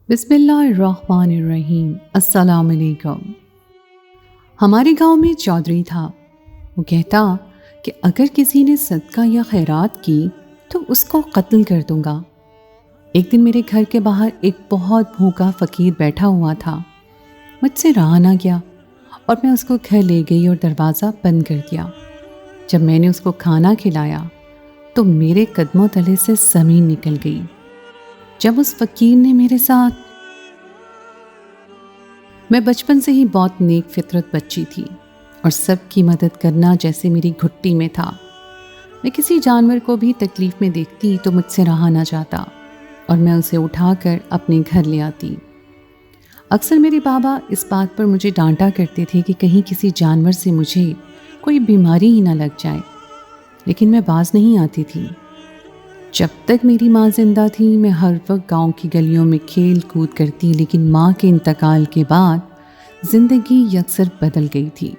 بسم اللہ الرحمن الرحیم۔ السلام علیکم۔ ہمارے گاؤں میں چودھری تھا۔ وہ کہتا کہ اگر کسی نے صدقہ یا خیرات کی تو اس کو قتل کر دوں گا۔ ایک دن میرے گھر کے باہر ایک بہت بھوکا فقیر بیٹھا ہوا تھا۔ مجھ سے رہا نہ گیا اور میں اس کو گھر لے گئی اور دروازہ بند کر دیا۔ جب میں نے اس کو کھانا کھلایا تو میرے قدموں تلے سے زمین نکل گئی۔ جب اس فقیر نے میرے ساتھ، میں بچپن سے ہی بہت نیک فطرت بچی تھی اور سب کی مدد کرنا جیسے میری گھٹی میں تھا۔ میں کسی جانور کو بھی تکلیف میں دیکھتی تو مجھ سے رہا نہ جاتا اور میں اسے اٹھا کر اپنے گھر لے آتی۔ اکثر میرے بابا اس بات پر مجھے ڈانٹا کرتے تھے کہ کہیں کسی جانور سے مجھے کوئی بیماری ہی نہ لگ جائے، لیکن میں باز نہیں آتی تھی۔ جب تک میری ماں زندہ تھی میں ہر وقت گاؤں کی گلیوں میں کھیل کود کرتی، لیکن ماں کے انتقال کے بعد زندگی یکسر بدل گئی تھی۔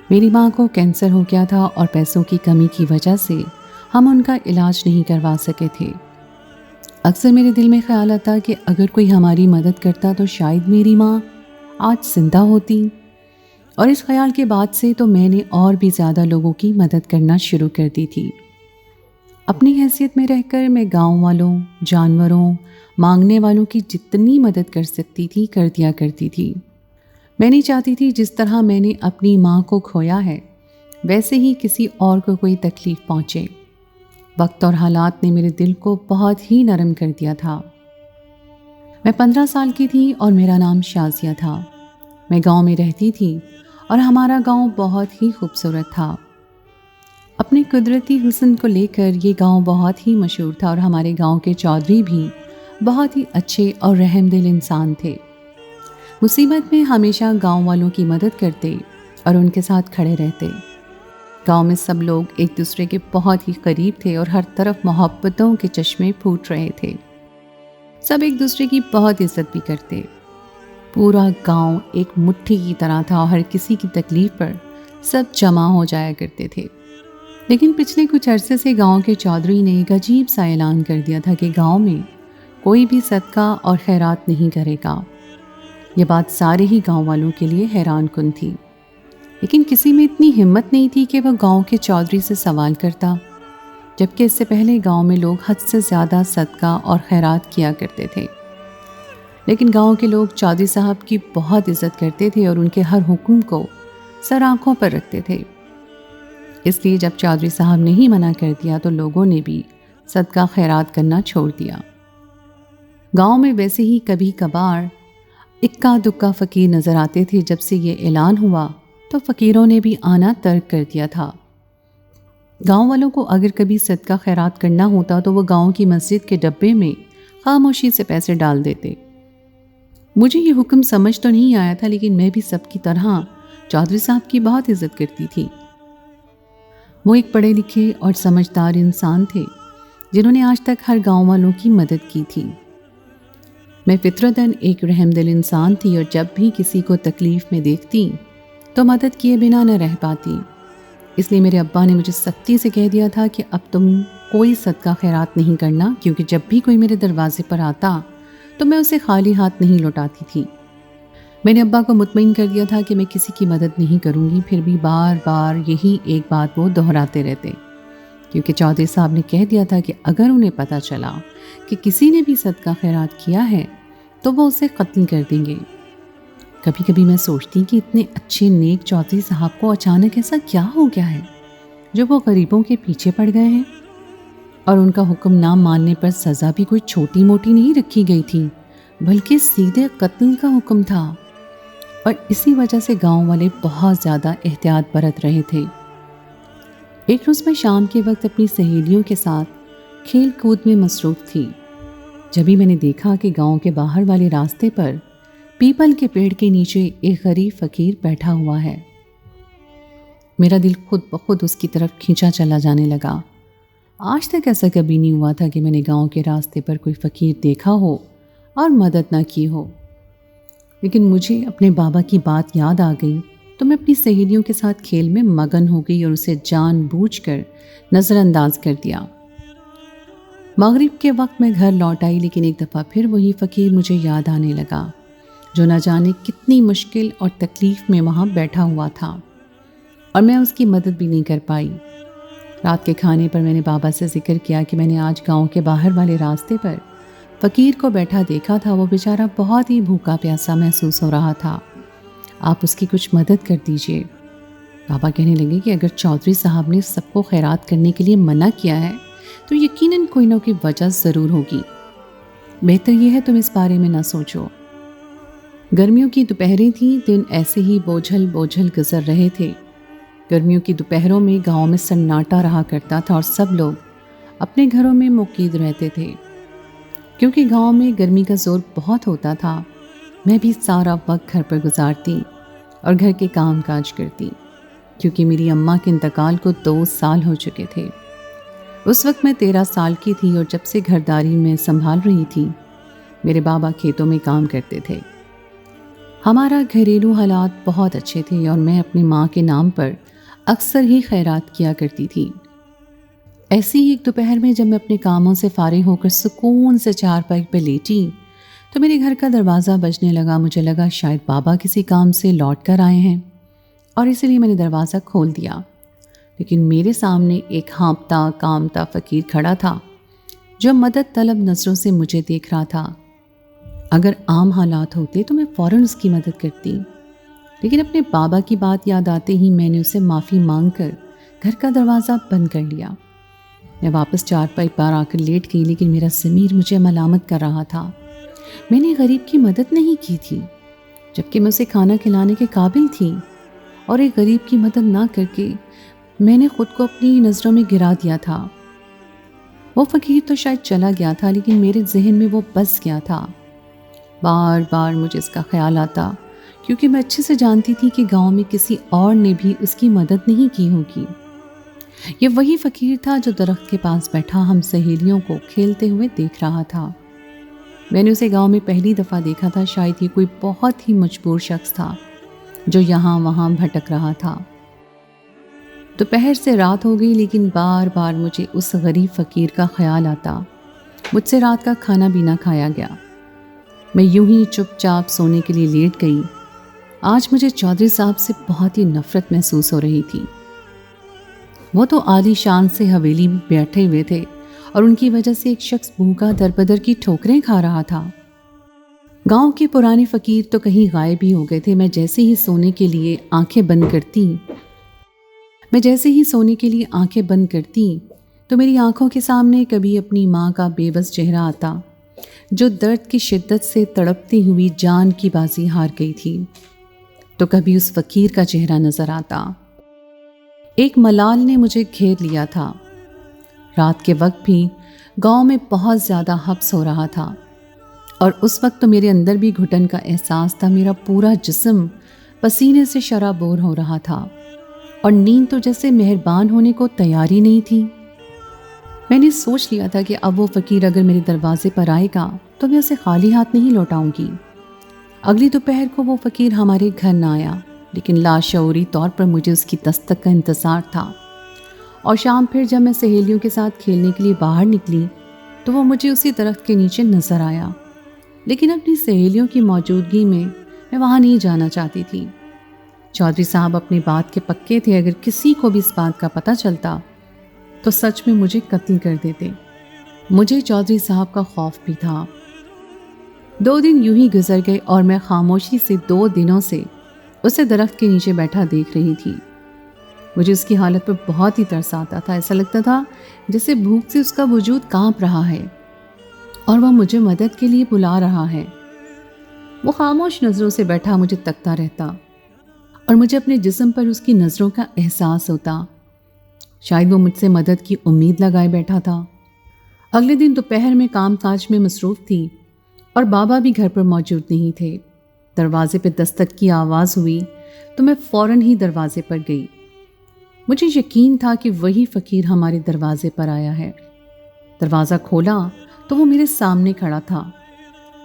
میری ماں کو کینسر ہو گیا تھا اور پیسوں کی کمی کی وجہ سے ہم ان کا علاج نہیں کروا سکے تھے۔ اکثر میرے دل میں خیال آتا کہ اگر کوئی ہماری مدد کرتا تو شاید میری ماں آج زندہ ہوتی، اور اس خیال کے بعد سے تو میں نے اور بھی زیادہ لوگوں کی مدد کرنا شروع کر دی تھی۔ اپنی حیثیت میں رہ کر میں گاؤں والوں، جانوروں، مانگنے والوں کی جتنی مدد کر سکتی تھی کر دیا کرتی تھی۔ میں نہیں چاہتی تھی جس طرح میں نے اپنی ماں کو کھویا ہے ویسے ہی کسی اور کو کوئی تکلیف پہنچے۔ وقت اور حالات نے میرے دل کو بہت ہی نرم کر دیا تھا۔ میں 15 سال کی تھی اور میرا نام شازیہ تھا۔ میں گاؤں میں رہتی تھی اور ہمارا گاؤں بہت ہی خوبصورت تھا۔ اپنے قدرتی حسن کو لے کر یہ گاؤں بہت ہی مشہور تھا اور ہمارے گاؤں کے چودھری بھی بہت ہی اچھے اور رحم دل انسان تھے۔ مصیبت میں ہمیشہ گاؤں والوں کی مدد کرتے اور ان کے ساتھ کھڑے رہتے۔ گاؤں میں سب لوگ ایک دوسرے کے بہت ہی قریب تھے اور ہر طرف محبتوں کے چشمے پھوٹ رہے تھے۔ سب ایک دوسرے کی بہت عزت بھی کرتے۔ پورا گاؤں ایک مٹھی کی طرح تھا اور ہر کسی کی تکلیف پر سب جمع ہو جایا کرتے تھے۔ لیکن پچھلے کچھ عرصے سے گاؤں کے چودھری نے ایک عجیب سا اعلان کر دیا تھا کہ گاؤں میں کوئی بھی صدقہ اور خیرات نہیں کرے گا۔ یہ بات سارے ہی گاؤں والوں کے لیے حیران کن تھی، لیکن کسی میں اتنی ہمت نہیں تھی کہ وہ گاؤں کے چودھری سے سوال کرتا، جبکہ اس سے پہلے گاؤں میں لوگ حد سے زیادہ صدقہ اور خیرات کیا کرتے تھے۔ لیکن گاؤں کے لوگ چودھری صاحب کی بہت عزت کرتے تھے اور ان کے ہر حکم کو سر آنکھوں پر رکھتے تھے۔ اس لیے جب چودھری صاحب نے ہی منع کر دیا تو لوگوں نے بھی صدقہ خیرات کرنا چھوڑ دیا۔ گاؤں میں ویسے ہی کبھی کبھار اکا دکا فقیر نظر آتے تھے۔ جب سے یہ اعلان ہوا تو فقیروں نے بھی آنا ترک کر دیا تھا۔ گاؤں والوں کو اگر کبھی صدقہ خیرات کرنا ہوتا تو وہ گاؤں کی مسجد کے ڈبے میں خاموشی سے پیسے ڈال دیتے۔ مجھے یہ حکم سمجھ تو نہیں آیا تھا، لیکن میں بھی سب کی طرح چودھری صاحب کی بہت عزت کرتی تھی۔ وہ ایک پڑھے لکھے اور سمجھدار انسان تھے جنہوں نے آج تک ہر گاؤں والوں کی مدد کی تھی۔ میں فطرتاً ایک رحم دل انسان تھی اور جب بھی کسی کو تکلیف میں دیکھتی تو مدد کیے بنا نہ رہ پاتی۔ اس لیے میرے ابا نے مجھے سختی سے کہہ دیا تھا کہ اب تم کوئی صدقہ خیرات نہیں کرنا، کیونکہ جب بھی کوئی میرے دروازے پر آتا تو میں اسے خالی ہاتھ نہیں لوٹاتی تھی۔ میں نے ابا کو مطمئن کر دیا تھا کہ میں کسی کی مدد نہیں کروں گی، پھر بھی بار بار یہی ایک بات وہ دہراتے رہتے، کیونکہ چودھری صاحب نے کہہ دیا تھا کہ اگر انہیں پتہ چلا کہ کسی نے بھی صدقہ خیرات کیا ہے تو وہ اسے قتل کر دیں گے۔ کبھی کبھی میں سوچتی کہ اتنے اچھے نیک چودھری صاحب کو اچانک ایسا کیا ہو گیا ہے جو وہ غریبوں کے پیچھے پڑ گئے ہیں، اور ان کا حکم نہ ماننے پر سزا بھی کوئی چھوٹی موٹی نہیں رکھی گئی تھی بلکہ سیدھے قتل کا حکم تھا، اور اسی وجہ سے گاؤں والے بہت زیادہ احتیاط برت رہے تھے۔ ایک روز میں شام کے وقت اپنی سہیلیوں کے ساتھ کھیل کود میں مصروف تھی، جبھی میں نے دیکھا کہ گاؤں کے باہر والے راستے پر پیپل کے پیڑ کے نیچے ایک غریب فقیر بیٹھا ہوا ہے۔ میرا دل خود بخود اس کی طرف کھینچا چلا جانے لگا۔ آج تک ایسا کبھی نہیں ہوا تھا کہ میں نے گاؤں کے راستے پر کوئی فقیر دیکھا ہو اور مدد نہ کی ہو، لیکن مجھے اپنے بابا کی بات یاد آ گئی تو میں اپنی سہیلیوں کے ساتھ کھیل میں مگن ہو گئی اور اسے جان بوجھ کر نظر انداز کر دیا۔ مغرب کے وقت میں گھر لوٹ آئی، لیکن ایک دفعہ پھر وہی فقیر مجھے یاد آنے لگا جو نہ جانے کتنی مشکل اور تکلیف میں وہاں بیٹھا ہوا تھا، اور میں اس کی مدد بھی نہیں کر پائی۔ رات کے کھانے پر میں نے بابا سے ذکر کیا کہ میں نے آج گاؤں کے باہر والے راستے پر فقیر کو بیٹھا دیکھا تھا، وہ بیچارہ بہت ہی بھوکا پیاسا محسوس ہو رہا تھا، آپ اس کی کچھ مدد کر دیجئے۔ بابا کہنے لگے کہ اگر چودھری صاحب نے سب کو خیرات کرنے کے لیے منع کیا ہے تو یقیناً کوئی نہ کوئی وجہ ضرور ہوگی، بہتر یہ ہے تم اس بارے میں نہ سوچو۔ گرمیوں کی دوپہریں تھیں، دن ایسے ہی بوجھل بوجھل گزر رہے تھے۔ گرمیوں کی دوپہروں میں گاؤں میں سناٹا رہا کرتا تھا اور سب لوگ اپنے گھروں میں مقید رہتے تھے۔ کیونکہ گاؤں میں گرمی کا زور بہت ہوتا تھا، میں بھی سارا وقت گھر پر گزارتی اور گھر کے کام کاج کرتی، کیونکہ میری اماں کے انتقال کو 2 سال ہو چکے تھے۔ اس وقت میں 13 سال کی تھی اور جب سے گھرداری میں سنبھال رہی تھی، میرے بابا کھیتوں میں کام کرتے تھے۔ ہمارا گھریلو حالات بہت اچھے تھے اور میں اپنی ماں کے نام پر اکثر ہی خیرات کیا کرتی تھی۔ ایسی ہی ایک دوپہر میں جب میں اپنے کاموں سے فارغ ہو کر سکون سے چارپائی پہ لیٹی تو میرے گھر کا دروازہ بجنے لگا۔ مجھے لگا شاید بابا کسی کام سے لوٹ کر آئے ہیں اور اسی لیے میں نے دروازہ کھول دیا، لیکن میرے سامنے ایک ہانپتا کامتا فقیر کھڑا تھا جو مدد طلب نظروں سے مجھے دیکھ رہا تھا۔ اگر عام حالات ہوتے تو میں فوراً اس کی مدد کرتی، لیکن اپنے بابا کی بات یاد آتے ہی میں نے اسے معافی مانگ کر گھر کا دروازہ بند کر لیا۔ میں واپس چارپائی پر آ کر لیٹ گئی، لیکن میرا ضمیر مجھے ملامت کر رہا تھا۔ میں نے غریب کی مدد نہیں کی تھی، جبکہ میں اسے کھانا کھلانے کے قابل تھی، اور ایک غریب کی مدد نہ کر کے میں نے خود کو اپنی نظروں میں گرا دیا تھا۔ وہ فقیر تو شاید چلا گیا تھا، لیکن میرے ذہن میں وہ بس گیا تھا۔ بار بار مجھے اس کا خیال آتا، کیونکہ میں اچھے سے جانتی تھی کہ گاؤں میں کسی اور نے بھی اس کی مدد نہیں کی ہوگی۔ یہ وہی فقیر تھا جو درخت کے پاس بیٹھا ہم سہیلیوں کو کھیلتے ہوئے دیکھ رہا تھا۔ میں نے اسے گاؤں میں پہلی دفعہ دیکھا تھا، شاید یہ کوئی بہت ہی مجبور شخص تھا جو یہاں وہاں بھٹک رہا تھا۔ دوپہر سے رات ہو گئی، لیکن بار بار مجھے اس غریب فقیر کا خیال آتا۔ مجھ سے رات کا کھانا بھی نہ کھایا گیا۔ میں یوں ہی چپ چاپ سونے کے لیے لیٹ گئی۔ آج مجھے چودھری صاحب سے بہت ہی نفرت محسوس ہو رہی تھی۔ وہ تو عالی شان سے حویلی میں بیٹھے ہوئے تھے اور ان کی وجہ سے ایک شخص بھوکا در بدر کی ٹھوکریں کھا رہا تھا۔ گاؤں کے پرانے فقیر تو کہیں غائب ہی ہو گئے تھے۔ میں جیسے ہی سونے کے لیے آنکھیں بند کرتی تو میری آنکھوں کے سامنے کبھی اپنی ماں کا بے بس چہرہ آتا جو درد کی شدت سے تڑپتی ہوئی جان کی بازی ہار گئی تھی، تو کبھی اس فقیر کا چہرہ نظر آتا۔ ایک ملال نے مجھے گھیر لیا تھا۔ رات کے وقت بھی گاؤں میں بہت زیادہ حبس ہو رہا تھا، اور اس وقت تو میرے اندر بھی گھٹن کا احساس تھا۔ میرا پورا جسم پسینے سے شرابور ہو رہا تھا اور نیند تو جیسے مہربان ہونے کو تیاری نہیں تھی۔ میں نے سوچ لیا تھا کہ اب وہ فقیر اگر میرے دروازے پر آئے گا تو میں اسے خالی ہاتھ نہیں لوٹاؤں گی۔ اگلی دوپہر کو وہ فقیر ہمارے گھر نہ آیا، لیکن لاشعوری طور پر مجھے اس کی دستک کا انتظار تھا، اور شام پھر جب میں سہیلیوں کے ساتھ کھیلنے کے لیے باہر نکلی تو وہ مجھے اسی درخت کے نیچے نظر آیا، لیکن اپنی سہیلیوں کی موجودگی میں وہاں نہیں جانا چاہتی تھی۔ چودھری صاحب اپنی بات کے پکے تھے، اگر کسی کو بھی اس بات کا پتہ چلتا تو سچ میں مجھے قتل کر دیتے۔ مجھے چودھری صاحب کا خوف بھی تھا۔ 2 دن یوں ہی گزر گئے اور میں خاموشی سے 2 دنوں سے اسے درخت کے نیچے بیٹھا دیکھ رہی تھی۔ مجھے اس کی حالت پر بہت ہی ترس آتا تھا۔ ایسا لگتا تھا جیسے بھوک سے اس کا وجود کانپ رہا ہے اور وہ مجھے مدد کے لیے بلا رہا ہے۔ وہ خاموش نظروں سے بیٹھا مجھے تکتا رہتا اور مجھے اپنے جسم پر اس کی نظروں کا احساس ہوتا۔ شاید وہ مجھ سے مدد کی امید لگائے بیٹھا تھا۔ اگلے دن دوپہر میں کام کاج میں مصروف تھی اور بابا بھی گھر پر موجود نہیں تھے۔ دروازے پہ دستک کی آواز ہوئی تو میں فوراً ہی دروازے پر گئی۔ مجھے یقین تھا کہ وہی فقیر ہمارے دروازے پر آیا ہے۔ دروازہ کھولا تو وہ میرے سامنے کھڑا تھا۔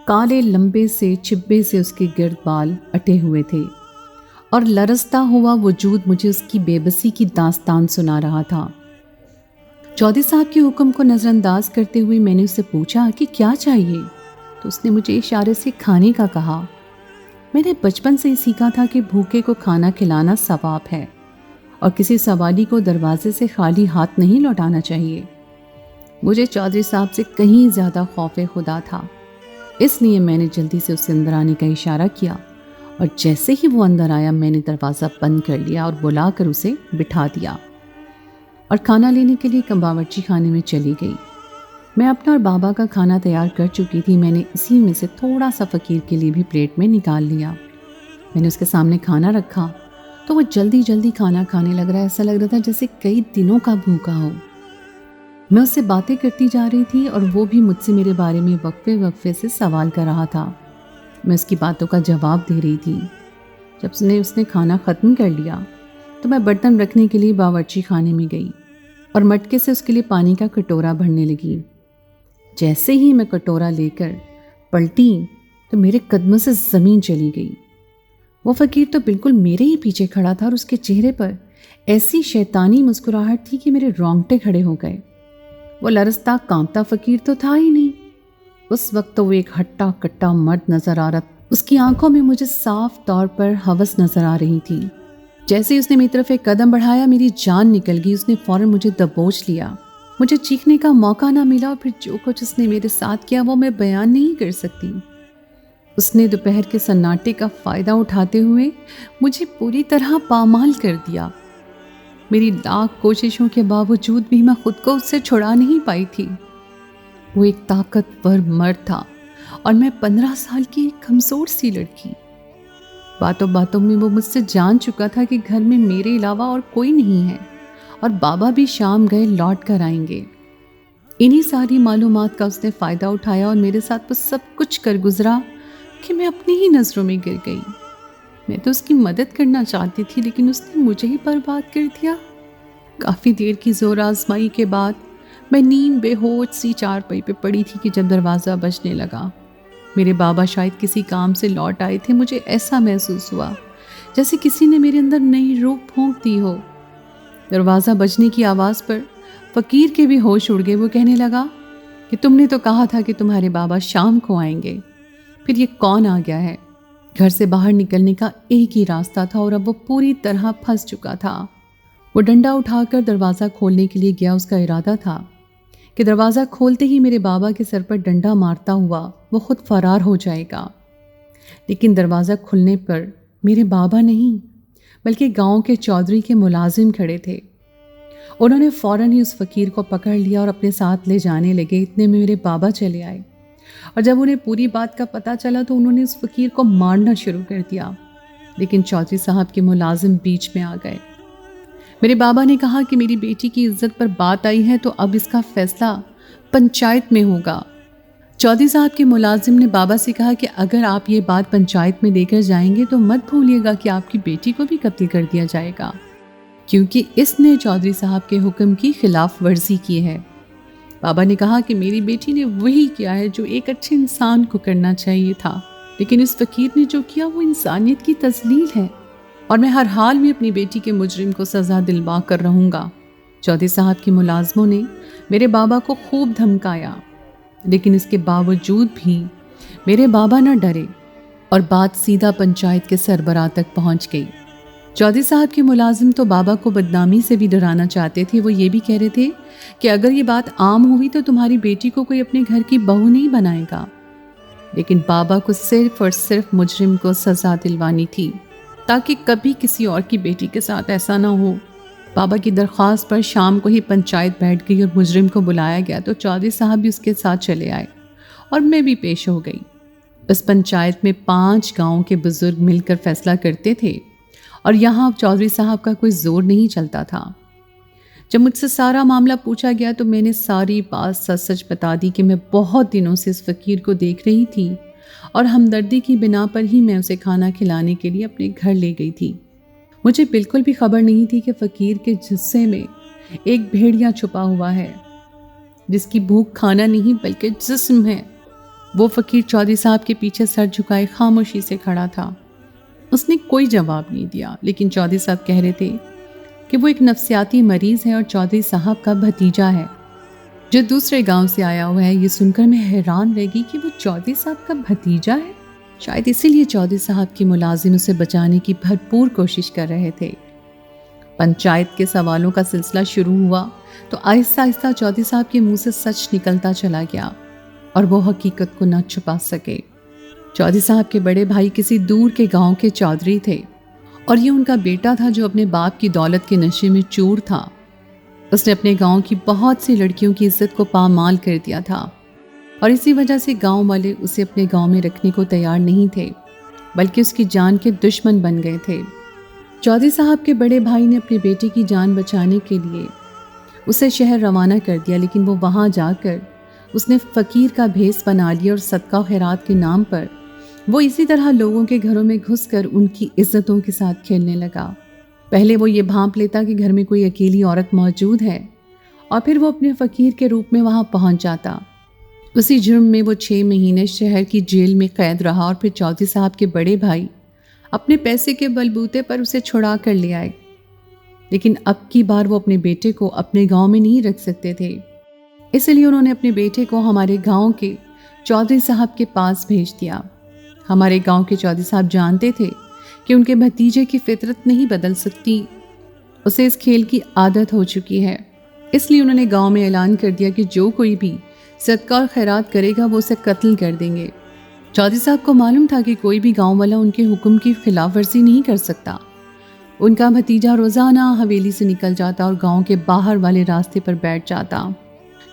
کالے لمبے سے چبے سے اس کے گرد بال اٹے ہوئے تھے اور لرزتا ہوا وجود مجھے اس کی بے بسی کی داستان سنا رہا تھا۔ चौधरी साहब के हुक्म को नज़रअंदाज करते हुए मैंने उससे पूछा कि क्या चाहिए, तो उसने मुझे इशारे से खाने का कहा। मैंने बचपन से ही सीखा था कि भूखे को खाना खिलाना सवाब है और किसी सवाली को दरवाजे से खाली हाथ नहीं लौटाना चाहिए। मुझे चौधरी साहब से कहीं ज़्यादा खौफ खुदा था, इसलिए मैंने जल्दी से उसे अंदर आने का इशारा किया और जैसे ही वो अंदर आया मैंने दरवाज़ा बंद कर लिया और बुलाकर उसे बिठा दिया और खाना लेने के लिए बावर्ची खाने में चली गई। मैं अपना और बाबा का खाना तैयार कर चुकी थी। मैंने इसी में से थोड़ा सा फ़कीर के लिए भी प्लेट में निकाल लिया। मैंने उसके सामने खाना रखा तो वो जल्दी जल्दी खाना खाने लग रहा है। ऐसा लग रहा था जैसे कई दिनों का भूखा हो। मैं उससे बातें करती जा रही थी और वो भी मुझसे मेरे बारे में वक्फे वक्फे से सवाल कर रहा था। मैं उसकी बातों का जवाब दे रही थी। जब उसने खाना ख़त्म कर लिया तो मैं बर्तन रखने के लिए बावर्ची खाने में गई और मटके से उसके लिए पानी का कटोरा भरने लगी। जैसे ही मैं कटोरा लेकर पलटी तो मेरे कदमों से ज़मीन चली गई। वो फ़कीर तो बिल्कुल मेरे ही पीछे खड़ा था और उसके चेहरे पर ऐसी शैतानी मुस्कुराहट थी कि मेरे रोंगटे खड़े हो गए। वो लरसता कांपता फ़कीर तो था ही नहीं। उस वक्त तो वो एक हट्टा कट्टा मर्द नज़र आ रहा। उसकी आंखों में मुझे साफ तौर पर हवस नज़र आ रही थी। जैसे ही उसने मेरी तरफ एक कदम बढ़ाया मेरी जान निकल गई। उसने फ़ौरन मुझे दबोच लिया। मुझे चीखने का मौका ना मिला और फिर जो कुछ उसने मेरे साथ किया वो मैं बयान नहीं कर सकती। उसने दोपहर के सन्नाटे का फ़ायदा उठाते हुए मुझे पूरी तरह पामाल कर दिया। मेरी लाख कोशिशों के बावजूद भी मैं खुद को उससे छुड़ा नहीं पाई थी। वो एक ताकतवर मर्द था और मैं 15 साल की एक कमज़ोर सी लड़की। बातों बातों में वो मुझसे जान चुका था कि घर में मेरे अलावा और कोई नहीं है और बाबा भी शाम गए लौट कर आएंगे। इन्हीं सारी मालूमात का उसने फ़ायदा उठाया और मेरे साथ वो सब कुछ कर गुजरा कि मैं अपनी ही नज़रों में गिर गई। मैं तो उसकी मदद करना चाहती थी लेकिन उसने मुझे ही बर्बाद कर दिया। काफ़ी देर की जोर आजमाई के बाद मैं नींद बेहोश सी चारपाई पे पड़ी थी कि जब दरवाज़ा बजने लगा। मेरे बाबा शायद किसी काम से लौट आए थे। मुझे ऐसा महसूस हुआ जैसे किसी ने मेरे अंदर नई रूह फूंक दी हो। दरवाज़ा बजने की आवाज़ पर फ़कीर के भी होश उड़ गए। वो कहने लगा कि तुमने तो कहा था कि तुम्हारे बाबा शाम को आएंगे, फिर ये कौन आ गया है? घर से बाहर निकलने का एक ही रास्ता था और अब वो पूरी तरह फंस चुका था। वो डंडा उठाकर दरवाज़ा खोलने के लिए गया। उसका इरादा था कि दरवाज़ा खोलते ही मेरे बाबा के सर पर डंडा मारता हुआ वो खुद फरार हो जाएगा। लेकिन दरवाज़ा खुलने पर मेरे बाबा नहीं बल्कि गांव के चौधरी के मुलाजिम खड़े थे। उन्होंने फ़ौरन ही उस फ़कीर को पकड़ लिया और अपने साथ ले जाने लगे। इतने में मेरे बाबा चले आए और जब उन्हें पूरी बात का पता चला तो उन्होंने उस फ़कीर को मारना शुरू कर दिया। लेकिन चौधरी साहब के मुलाजिम बीच में आ गए। मेरे बाबा ने कहा कि मेरी बेटी की इज्जत पर बात आई है तो अब इसका फैसला पंचायत में होगा। चौधरी साहब के मुलाजिम ने बाबा से कहा कि अगर आप ये बात पंचायत में लेकर जाएंगे तो मत भूलिएगा कि आपकी बेटी को भी कत्ल कर दिया जाएगा, क्योंकि इसने चौधरी साहब के हुक्म की खिलाफ वर्जी की है। बाबा ने कहा कि मेरी बेटी ने वही किया है जो एक अच्छे इंसान को करना चाहिए था, लेकिन इस फ़कीर ने जो किया वो इंसानियत की तस्लील है और मैं हर हाल में अपनी बेटी के मुजरिम को सज़ा दिलवा कर रहूँगा। चौधरी साहब के मुलाजमों ने मेरे बाबा को खूब धमकाया, लेकिन इसके बावजूद भी मेरे बाबा न डरे और बात सीधा पंचायत के सरबराह तक पहुँच गई। चौधरी साहब के मुलाजिम तो बाबा को बदनामी से भी डराना चाहते थे। वो ये भी कह रहे थे कि अगर ये बात आम हुई तो तुम्हारी बेटी को कोई अपने घर की बहू नहीं बनाएगा। लेकिन बाबा को सिर्फ और सिर्फ मुजरिम को सज़ा दिलवानी थी ताकि कभी किसी और की बेटी के साथ ऐसा ना हो। बाबा की दरख्वास्त पर शाम को ही पंचायत बैठ गई और मुजरिम को बुलाया गया तो चौधरी साहब भी उसके साथ चले आए और मैं भी पेश हो गई। इस पंचायत में 5 गाँव के बुजुर्ग मिलकर फैसला करते थे और यहाँ चौधरी साहब का कोई जोर नहीं चलता था। जब मुझसे सारा मामला पूछा गया तो मैंने सारी बात सच सच बता दी कि मैं बहुत दिनों से इस फ़कीर को देख रही थी और हमदर्दी की बिना पर ही मैं उसे खाना खिलाने के लिए अपने घर ले गई थी। मुझे बिल्कुल भी खबर नहीं थी कि फ़कीर के जिस्से में एक भेड़िया छुपा हुआ है जिसकी भूख खाना नहीं बल्कि जिस्म है। वो फ़कीर चौधरी साहब के पीछे सर झुकाए खामोशी से खड़ा था। उसने कोई जवाब नहीं दिया, लेकिन चौधरी साहब कह रहे थे कि वो एक नफ्सियाती मरीज़ है और चौधरी साहब का भतीजा है जो दूसरे गांव से आया हुआ है। ये सुनकर मैं हैरान रह गई कि वो चौधरी साहब का भतीजा है। शायद इसीलिए चौधरी साहब के मुलाजिम उसे बचाने की भरपूर कोशिश कर रहे थे। पंचायत के सवालों का सिलसिला शुरू हुआ तो आहिस्ता आहिस्ता चौधरी साहब के मुंह से सच निकलता चला गया और वो हकीकत को न छुपा सके। चौधरी साहब के बड़े भाई किसी दूर के गांव के चौधरी थे और ये उनका बेटा था जो अपने बाप की दौलत के नशे में चूर था। उसने अपने गांव की बहुत सी लड़कियों की इज्जत को पामाल कर दिया था और इसी वजह से गांव वाले उसे अपने गांव में रखने को तैयार नहीं थे, बल्कि उसकी जान के दुश्मन बन गए थे। चौधरी साहब के बड़े भाई ने अपने बेटे की जान बचाने के लिए उसे शहर रवाना कर दिया, लेकिन वो वहाँ जाकर उसने फ़कीर का भेष बना लिया और सदका खैरात के नाम पर वो इसी तरह लोगों के घरों में घुसकर उनकी इज्जतों के साथ खेलने लगा। पहले वो ये भांप लेता कि घर में कोई अकेली औरत मौजूद है और फिर वो अपने फ़कीर के रूप में वहाँ पहुँच जाता। उसी जुर्म में वो 6 महीने शहर की जेल में कैद रहा और फिर चौधरी साहब के बड़े भाई अपने पैसे के बलबूते पर उसे छुड़ा कर ले आए। लेकिन अब की बार वो अपने बेटे को अपने गांव में नहीं रख सकते थे, इसलिए उन्होंने अपने बेटे को हमारे गांव के चौधरी साहब के पास भेज दिया। हमारे गांव के चौधरी साहब जानते थे कि उनके भतीजे की फितरत नहीं बदल सकती, उसे इस खेल की आदत हो चुकी है। इसलिए उन्होंने गांव में ऐलान कर दिया कि जो कोई भी सदका और खैरात करेगा वो उसे कत्ल कर देंगे। चौधरी साहब को मालूम था कि कोई भी गांव वाला उनके हुक्म की खिलाफ वर्जी नहीं कर सकता। उनका भतीजा रोज़ाना हवेली से निकल जाता और गांव के बाहर वाले रास्ते पर बैठ जाता,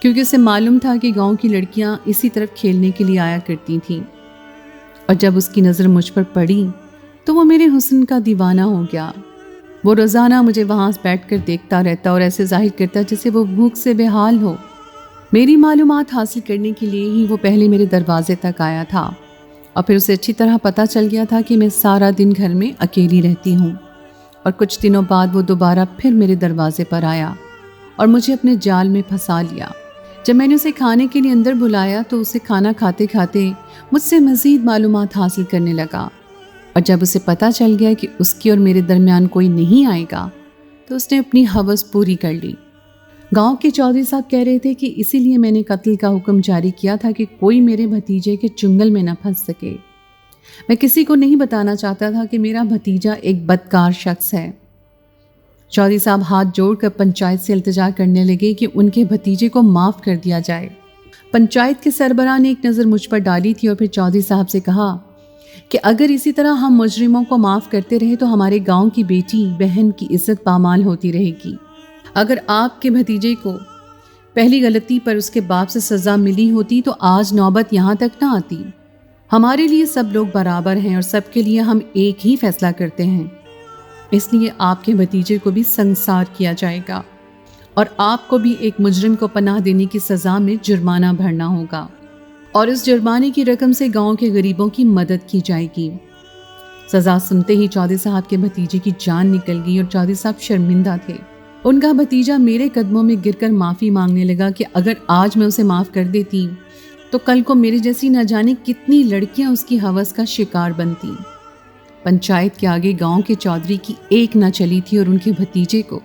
क्योंकि उसे मालूम था कि गांव की लड़कियां इसी तरफ खेलने के लिए आया करती थीं। और जब उसकी नज़र मुझ पर पड़ी तो वो मेरे हुस्न का दीवाना हो गया। वो रोज़ाना मुझे वहाँ बैठकर देखता रहता और ऐसे जाहिर करता जैसे वो भूख से बेहाल हो। मेरी मालूमात हासिल करने के लिए ही वो पहले मेरे दरवाजे तक आया था और फिर उसे अच्छी तरह पता चल गया था कि मैं सारा दिन घर में अकेली रहती हूँ। और कुछ दिनों बाद वो दोबारा फिर मेरे दरवाजे पर आया और मुझे अपने जाल में फंसा लिया। जब मैंने उसे खाने के लिए अंदर बुलाया तो उसे खाना खाते खाते मुझसे मज़ीद मालूमात हासिल करने लगा। और जब उसे पता चल गया कि उसकी और मेरे दरमियान कोई नहीं आएगा तो उसने अपनी हवस पूरी कर ली। गांव के चौधरी साहब कह रहे थे कि इसीलिए मैंने कत्ल का हुक्म जारी किया था कि कोई मेरे भतीजे के चुंगल में न फंस सके। मैं किसी को नहीं बताना चाहता था कि मेरा भतीजा एक बदकार शख्स है। चौधरी साहब हाथ जोड़कर पंचायत से इल्तिजा करने लगे कि उनके भतीजे को माफ़ कर दिया जाए। पंचायत के सरबराह ने एक नज़र मुझ पर डाली थी और फिर चौधरी साहब से कहा कि अगर इसी तरह हम मुजरिमों को माफ़ करते रहे तो हमारे गांव की बेटी बहन की इज्जत पामाल होती रहेगी। अगर आपके भतीजे को पहली गलती पर उसके बाप से सज़ा मिली होती तो आज नौबत यहाँ तक ना आती। हमारे लिए सब लोग बराबर हैं और सबके लिए हम एक ही फैसला करते हैं, इसलिए आपके भतीजे को भी संसार किया जाएगा और आपको भी एक मुजरिम को पनाह देने की सज़ा में जुर्माना भरना होगा और इस जुर्माने की रकम से गांव के गरीबों की मदद की जाएगी। सज़ा सुनते ही चौधरी साहब के भतीजे की जान निकल गई और चौधरी साहब शर्मिंदा थे। उनका भतीजा मेरे कदमों में गिरकर माफ़ी मांगने लगा कि अगर आज मैं उसे माफ़ कर देती तो कल को मेरे जैसी न जाने कितनी लड़कियां उसकी हवस का शिकार बनती। पंचायत के आगे गांव के चौधरी की एक न चली थी और उनके भतीजे को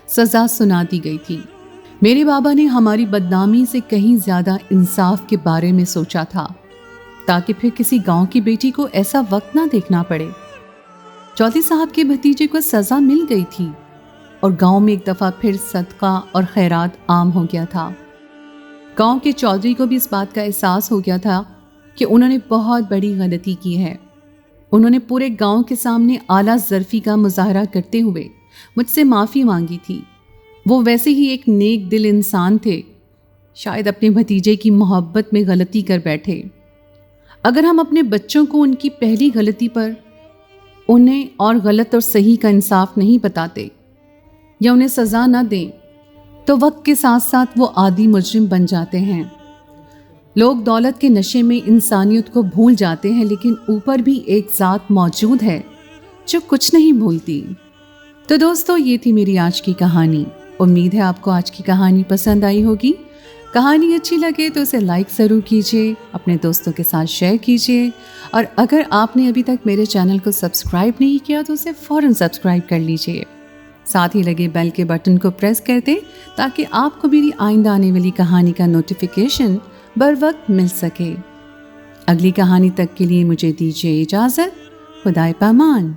सज़ा सुना दी गई थी। मेरे बाबा ने हमारी बदनामी से कहीं ज़्यादा इंसाफ के बारे में सोचा था ताकि फिर किसी गांव की बेटी को ऐसा वक्त ना देखना पड़े। चौधरी साहब के भतीजे को सज़ा मिल गई थी और गांव में एक दफ़ा फिर सदका और खैरात आम हो गया था। गांव के चौधरी को भी इस बात का एहसास हो गया था कि उन्होंने बहुत बड़ी गलती की है। उन्होंने पूरे गांव के सामने आला ज़र्फ़ी का मुजाहरा करते हुए मुझसे माफ़ी मांगी थी। वो वैसे ही एक नेक दिल इंसान थे, शायद अपने भतीजे की मोहब्बत में गलती कर बैठे। अगर हम अपने बच्चों को उनकी पहली गलती पर उन्हें और गलत और सही का इंसाफ नहीं बताते या उन्हें सज़ा न दें तो वक्त के साथ साथ वो आदी मुजरिम बन जाते हैं। लोग दौलत के नशे में इंसानियत को भूल जाते हैं, लेकिन ऊपर भी एक ज़ात मौजूद है जो कुछ नहीं भूलती। तो दोस्तों, ये थी मेरी आज की कहानी। उम्मीद है आपको आज की कहानी पसंद आई होगी। कहानी अच्छी लगे तो उसे लाइक ज़रूर कीजिए, अपने दोस्तों के साथ शेयर कीजिए और अगर आपने अभी तक मेरे चैनल को सब्सक्राइब नहीं किया तो उसे फ़ौरन सब्सक्राइब कर लीजिए। ساتھ ہی لگے بیل کے بٹن کو پریس کر دیں تاکہ آپ کو میری آئندہ آنے والی کہانی کا نوٹیفیکیشن بر وقت مل سکے۔ اگلی کہانی تک کے لیے مجھے دیجیے اجازت۔ خدائے پامان۔